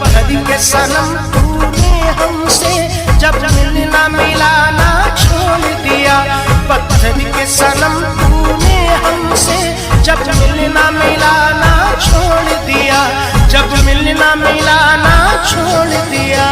पत्थर के सनम तूने हमसे जब मिलना मिलाना छोड़ दिया। पत्थर के सनम तूने हमसे जब मिलना मिलाना छोड़ दिया। जब मिलना मिलाना छोड़ दिया।